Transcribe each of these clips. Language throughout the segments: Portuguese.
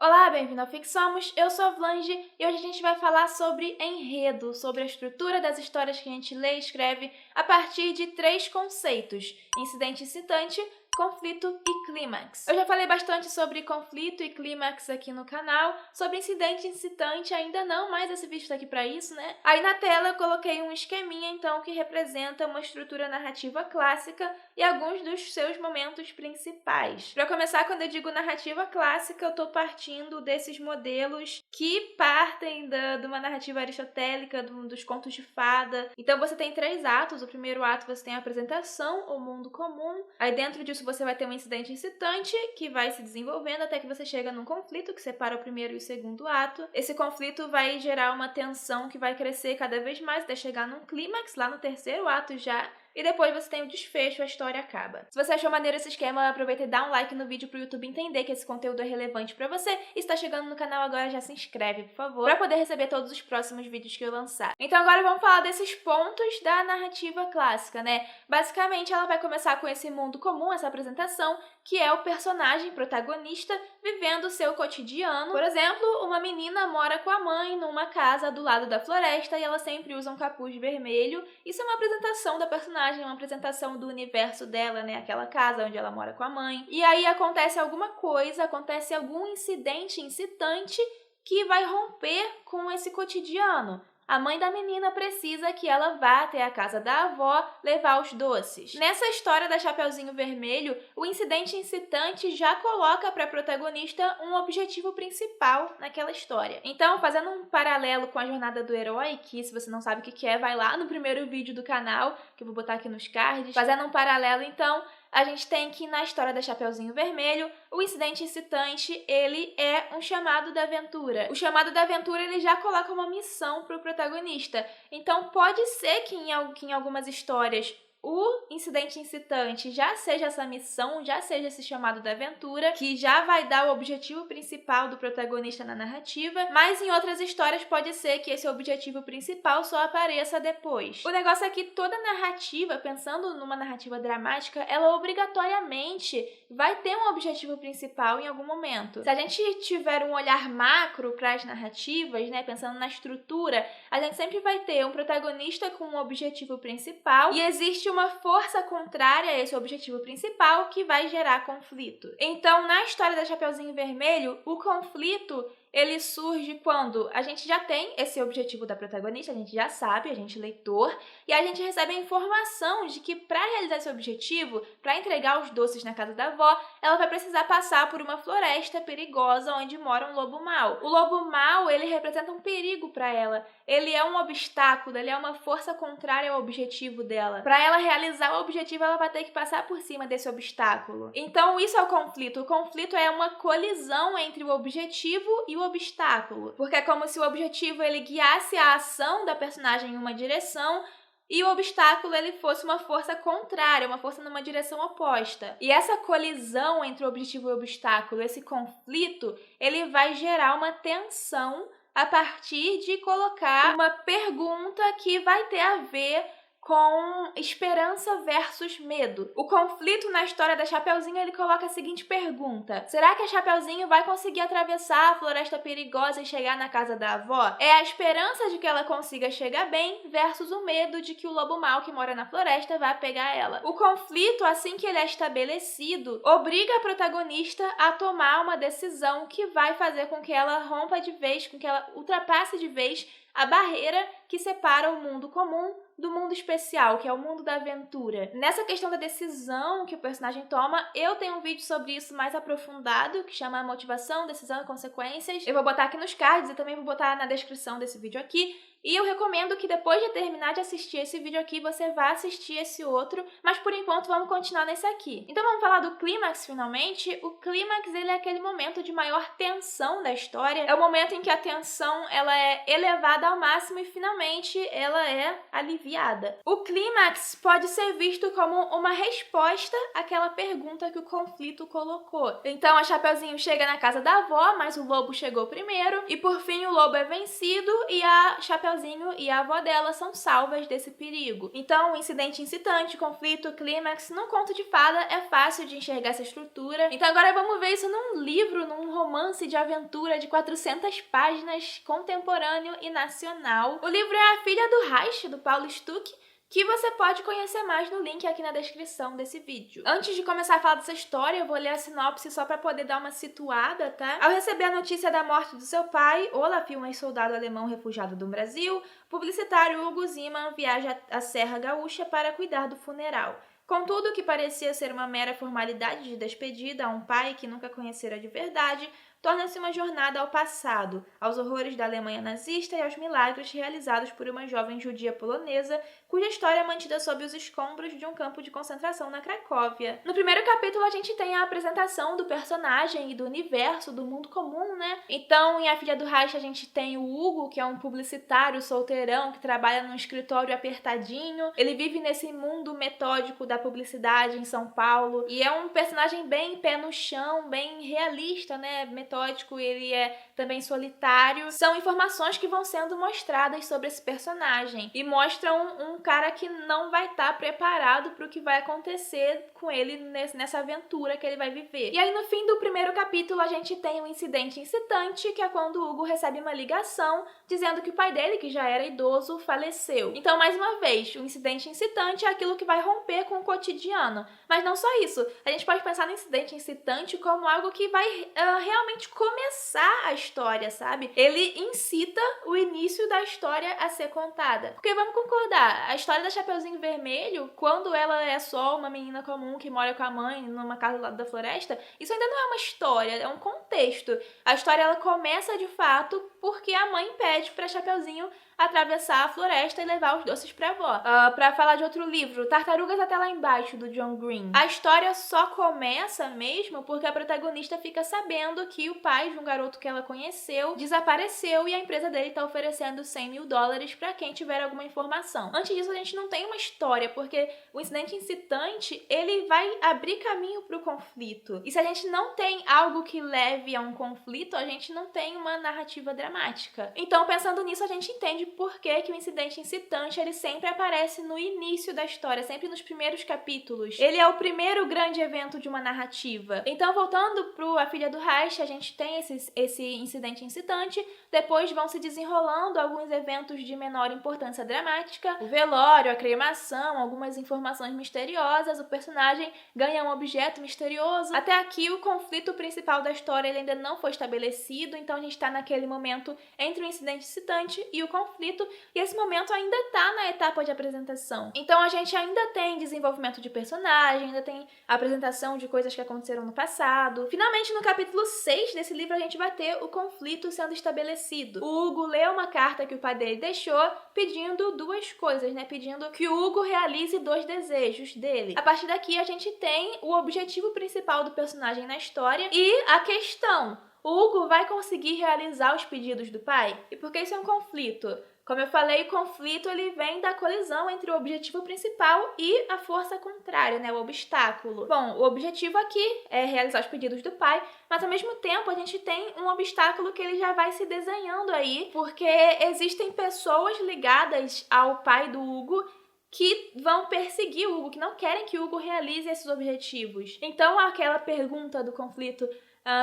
Olá, bem-vindo ao Fixamos, eu sou a Vlange e hoje a gente vai falar sobre enredo, sobre a estrutura das histórias que a gente lê e escreve a partir de 3 conceitos: incidente incitante, conflito e clímax. Eu já falei bastante sobre conflito e clímax aqui no canal, sobre incidente incitante ainda não, mas esse vídeo tá aqui pra isso, né? Aí na tela eu coloquei um esqueminha então que representa uma estrutura narrativa clássica e alguns dos seus momentos principais. Pra começar, quando eu digo narrativa clássica, eu tô partindo desses modelos que partem de uma narrativa aristotélica, dos contos de fada. Então você tem 3 atos. O primeiro ato você tem a apresentação, o mundo comum. Aí dentro disso você vai ter um incidente incitante que vai se desenvolvendo até que você chega num conflito que separa o primeiro e o segundo ato. Esse conflito vai gerar uma tensão que vai crescer cada vez mais até chegar num clímax, lá no terceiro ato já. E depois você tem o desfecho, a história acaba. Se você achou maneiro esse esquema, aproveita e dá um like no vídeo pro YouTube entender que esse conteúdo é relevante pra você. E se tá chegando no canal agora, já se inscreve, por favor, pra poder receber todos os próximos vídeos que eu lançar. Então agora vamos falar desses pontos da narrativa clássica, né? Basicamente, ela vai começar com esse mundo comum, essa apresentação, que é o personagem protagonista vivendo o seu cotidiano. Por exemplo, uma menina mora com a mãe numa casa do lado da floresta e ela sempre usa um capuz vermelho. Isso é uma apresentação da personagem, uma apresentação do universo dela, né? Aquela casa onde ela mora com a mãe. E aí acontece alguma coisa, acontece algum incidente incitante que vai romper com esse cotidiano. A mãe da menina precisa que ela vá até a casa da avó levar os doces. Nessa história da Chapeuzinho Vermelho, o incidente incitante já coloca para a protagonista um objetivo principal naquela história. Então, fazendo um paralelo com a jornada do herói, que se você não sabe o que é, vai lá no primeiro vídeo do canal, que eu vou botar aqui nos cards. Fazendo um paralelo, então, a gente tem que na história da Chapeuzinho Vermelho, o incidente incitante, ele é um chamado da aventura. O chamado da aventura, ele já coloca uma missão para o protagonista. Então pode ser que em algumas histórias o incidente incitante já seja essa missão, já seja esse chamado da aventura, que já vai dar o objetivo principal do protagonista na narrativa, mas em outras histórias pode ser que esse objetivo principal só apareça depois. O negócio é que toda narrativa, pensando numa narrativa dramática, ela obrigatoriamente vai ter um objetivo principal em algum momento. Se a gente tiver um olhar macro para as narrativas, né, pensando na estrutura, a gente sempre vai ter um protagonista com um objetivo principal e existe uma força contrária a esse objetivo principal que vai gerar conflito. Então, na história da Chapeuzinho Vermelho, o conflito ele surge quando a gente já tem esse objetivo da protagonista, a gente já sabe, a gente leitor, e a gente recebe a informação de que para realizar esse objetivo, para entregar os doces na casa da avó, ela vai precisar passar por uma floresta perigosa onde mora um lobo mau. O lobo mau, ele representa um perigo para ela. Ele é um obstáculo, ele é uma força contrária ao objetivo dela. Para ela realizar o objetivo, ela vai ter que passar por cima desse obstáculo. Então, isso é o conflito. O conflito é uma colisão entre o objetivo e o obstáculo, porque é como se o objetivo ele guiasse a ação da personagem em uma direção e o obstáculo ele fosse uma força contrária, uma força numa direção oposta. E essa colisão entre o objetivo e o obstáculo, esse conflito, ele vai gerar uma tensão a partir de colocar uma pergunta que vai ter a ver com esperança versus medo. O conflito na história da Chapeuzinho, ele coloca a seguinte pergunta: será que a Chapeuzinho vai conseguir atravessar a floresta perigosa e chegar na casa da avó? É a esperança de que ela consiga chegar bem versus o medo de que o lobo mau que mora na floresta vai pegar ela. O conflito, assim que ele é estabelecido, obriga a protagonista a tomar uma decisão que vai fazer com que ela rompa de vez, com que ela ultrapasse de vez a barreira que separa o mundo comum do mundo especial, que é o mundo da aventura. Nessa questão da decisão que o personagem toma, eu tenho um vídeo sobre isso mais aprofundado, que chama Motivação, Decisão e Consequências. Eu vou botar aqui nos cards e também vou botar na descrição desse vídeo aqui. E eu recomendo que depois de terminar de assistir esse vídeo aqui, você vá assistir esse outro, mas por enquanto vamos continuar nesse aqui. Então vamos falar do clímax finalmente. O clímax, ele é aquele momento de maior tensão da história. É o momento em que a tensão ela é elevada ao máximo e finalmente ela é aliviada. O clímax pode ser visto como uma resposta àquela pergunta que o conflito colocou. Então a Chapeuzinho chega na casa da avó, mas o lobo chegou primeiro e por fim o lobo é vencido e a Chapeuzinho Chapeuzinho e a avó dela são salvas desse perigo. Então, o incidente incitante, conflito, clímax, num conto de fada é fácil de enxergar essa estrutura. Então agora vamos ver isso num livro, num romance de aventura de 400 páginas, contemporâneo e nacional. O livro é A Filha do Reich, do Paulo Stuck, que você pode conhecer mais no link aqui na descrição desse vídeo. Antes de começar a falar dessa história, eu vou ler a sinopse só para poder dar uma situada, tá? Ao receber a notícia da morte do seu pai, Olaf, um ex-soldado alemão refugiado do Brasil, o publicitário Hugo Zimmer viaja à Serra Gaúcha para cuidar do funeral. Contudo, o que parecia ser uma mera formalidade de despedida a um pai que nunca conhecera de verdade, torna-se uma jornada ao passado, aos horrores da Alemanha nazista e aos milagres realizados por uma jovem judia polonesa, cuja história é mantida sob os escombros de um campo de concentração na Cracóvia. No primeiro capítulo, a gente tem a apresentação do personagem e do universo, do mundo comum, né? Então, em A Filha do Reich, a gente tem o Hugo, que é um publicitário solteirão que trabalha num escritório apertadinho. Ele vive nesse mundo metódico da publicidade em São Paulo e é um personagem bem pé no chão, bem realista, né? Metódico, ele é também solitário. São informações que vão sendo mostradas sobre esse personagem e mostram um cara que não vai estar preparado para o que vai acontecer com ele nessa aventura que ele vai viver. E aí no fim do primeiro capítulo a gente tem um incidente incitante, que é quando o Hugo recebe uma ligação dizendo que o pai dele, que já era idoso, faleceu. Então, mais uma vez, o incidente incitante é aquilo que vai romper com o cotidiano. Mas não só isso, a gente pode pensar no incidente incitante como algo que vai realmente começar a história, sabe? Ele incita o início da história a ser contada. Porque vamos concordar, a história da Chapeuzinho Vermelho, quando ela é só uma menina comum que mora com a mãe numa casa do lado da floresta, isso ainda não é uma história, é um contexto. A história ela começa de fato porque a mãe pede pra Chapeuzinho atravessar a floresta e levar os doces pra avó. Pra falar de outro livro, Tartarugas Até Lá Embaixo, do John Green. A história só começa mesmo porque a protagonista fica sabendo que o pai de um garoto que ela conheceu desapareceu e a empresa dele tá oferecendo $100.000 pra quem tiver alguma informação. Antes disso, a gente não tem uma história, porque o incidente incitante, ele vai abrir caminho pro conflito. E se a gente não tem algo que leve a um conflito, a gente não tem uma narrativa dramática. Então, pensando nisso, a gente entende por que o incidente incitante ele sempre aparece no início da história, sempre nos primeiros capítulos. Ele é o primeiro grande evento de uma narrativa. Então, voltando pro A Filha do Reich, a gente tem esse incidente incitante, depois vão se desenrolando alguns eventos de menor importância dramática, o velório, a cremação, algumas informações misteriosas, o personagem ganha um objeto misterioso. Até aqui, o conflito principal da história ele ainda não foi estabelecido, então a gente está naquele momento entre o incidente incitante e o conflito, e esse momento ainda tá na etapa de apresentação. Então a gente ainda tem desenvolvimento de personagem, ainda tem apresentação de coisas que aconteceram no passado. Finalmente, no capítulo 6 desse livro, a gente vai ter o conflito sendo estabelecido. O Hugo lê uma carta que o pai dele deixou pedindo duas coisas, né? Pedindo que o Hugo realize 2 desejos dele. A partir daqui, a gente tem o objetivo principal do personagem na história e a questão: o Hugo vai conseguir realizar os pedidos do pai? E por que isso é um conflito? Como eu falei, o conflito ele vem da colisão entre o objetivo principal e a força contrária, né, o obstáculo. Bom, o objetivo aqui é realizar os pedidos do pai, mas ao mesmo tempo a gente tem um obstáculo que ele já vai se desenhando aí, porque existem pessoas ligadas ao pai do Hugo que vão perseguir o Hugo, que não querem que o Hugo realize esses objetivos. Então, aquela pergunta do conflito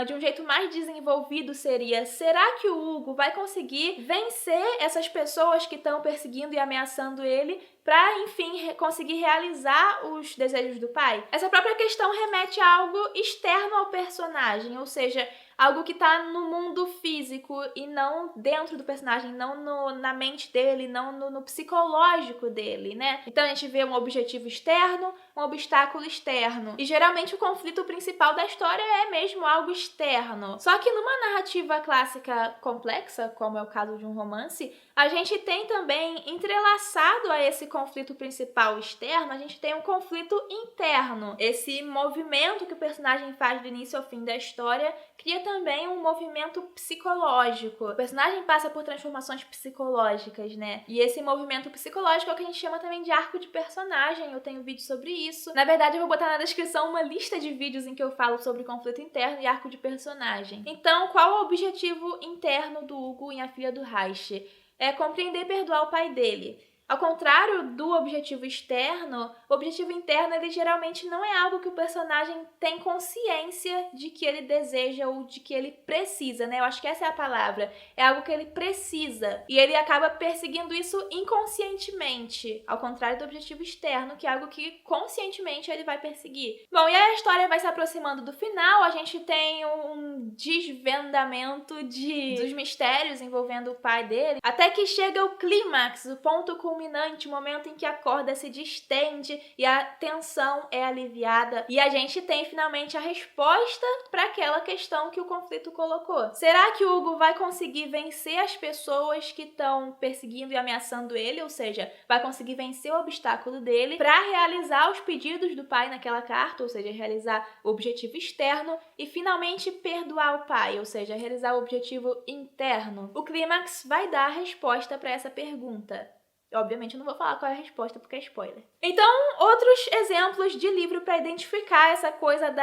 de um jeito mais desenvolvido seria: será que o Hugo vai conseguir vencer essas pessoas que estão perseguindo e ameaçando ele para, enfim, conseguir realizar os desejos do pai? Essa própria questão remete a algo externo ao personagem, ou seja, algo que tá no mundo físico e não dentro do personagem, não na mente dele, não no psicológico dele, né? Então a gente vê um objetivo externo, um obstáculo externo. E geralmente o conflito principal da história é mesmo algo externo. Só que numa narrativa clássica complexa, como é o caso de um romance, a gente tem também, entrelaçado a esse conflito principal externo, a gente tem um conflito interno. Esse movimento que o personagem faz do início ao fim da história cria também um movimento psicológico. O personagem passa por transformações psicológicas, né? E esse movimento psicológico é o que a gente chama também de arco de personagem. Eu tenho vídeo sobre isso. Na verdade, eu vou botar na descrição uma lista de vídeos em que eu falo sobre conflito interno e arco de personagem. Então, qual é o objetivo interno do Hugo em A Filha do Reich? é compreender e perdoar o pai dele. Ao contrário do objetivo externo, o objetivo interno ele geralmente não é algo que o personagem tem consciência de que ele deseja ou de que ele precisa, né? Eu acho que essa é a palavra. É algo que ele precisa. E ele acaba perseguindo isso inconscientemente, ao contrário do objetivo externo, que é algo que conscientemente ele vai perseguir. Bom, e aí a história vai se aproximando do final, a gente tem um desvendamento dos mistérios envolvendo o pai dele, até que chega o clímax, o ponto culminante, o momento em que a corda se distende e a tensão é aliviada e a gente tem finalmente a resposta para aquela questão que o conflito colocou. Será que o Hugo vai conseguir vencer as pessoas que estão perseguindo e ameaçando ele, ou seja, vai conseguir vencer o obstáculo dele para realizar os pedidos do pai naquela carta, ou seja, realizar o objetivo externo e finalmente perdoar o pai, ou seja, realizar o objetivo interno? O clímax vai dar a resposta para essa pergunta. Obviamente eu não vou falar qual é a resposta porque é spoiler. Então, outros exemplos de livro para identificar essa coisa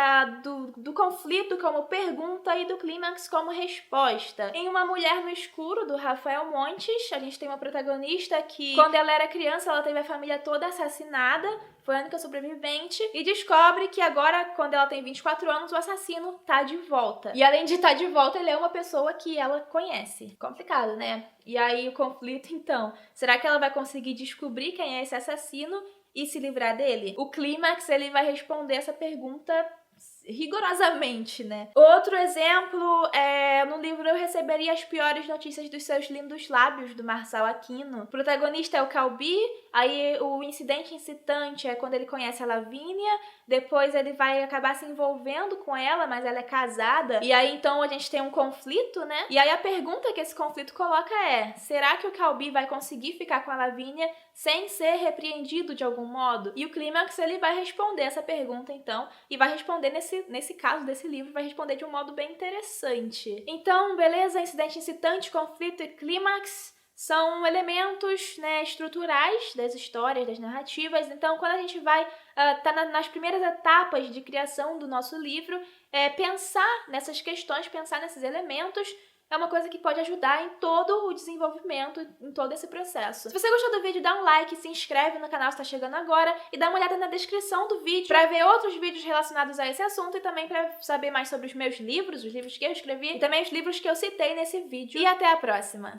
do conflito como pergunta e do clímax como resposta. Em Uma Mulher no Escuro, do Rafael Montes, a gente tem uma protagonista que, quando ela era criança, ela teve a família toda assassinada, foi a única sobrevivente, e descobre que agora, quando ela tem 24 anos, o assassino tá de volta. E além de estar de volta, ele é uma pessoa que ela conhece. Complicado, né? E aí o conflito, então, será que ela vai conseguir descobrir quem é esse assassino e se livrar dele? O clímax, ele vai responder essa pergunta rigorosamente, né? Outro exemplo é no livro Eu Receberia as Piores Notícias dos Seus Lindos Lábios, do Marçal Aquino. O protagonista é o Calbi, aí o incidente incitante é quando ele conhece a Lavínia, depois ele vai acabar se envolvendo com ela, mas ela é casada, e aí então a gente tem um conflito, né? E aí a pergunta que esse conflito coloca é: será que o Calbi vai conseguir ficar com a Lavínia sem ser repreendido de algum modo? E o clímax, ele vai responder essa pergunta, então, e vai responder nesse caso desse livro, vai responder de um modo bem interessante. Então, beleza? Incidente incitante, conflito e clímax são elementos, né, estruturais das histórias, das narrativas. Então, quando a gente vai nas primeiras etapas de criação do nosso livro, pensar nessas questões, pensar nesses elementos, é uma coisa que pode ajudar em todo o desenvolvimento, em todo esse processo. Se você gostou do vídeo, dá um like, se inscreve no canal se está chegando agora e dá uma olhada na descrição do vídeo para ver outros vídeos relacionados a esse assunto e também para saber mais sobre os meus livros, os livros que eu escrevi e também os livros que eu citei nesse vídeo. E até a próxima!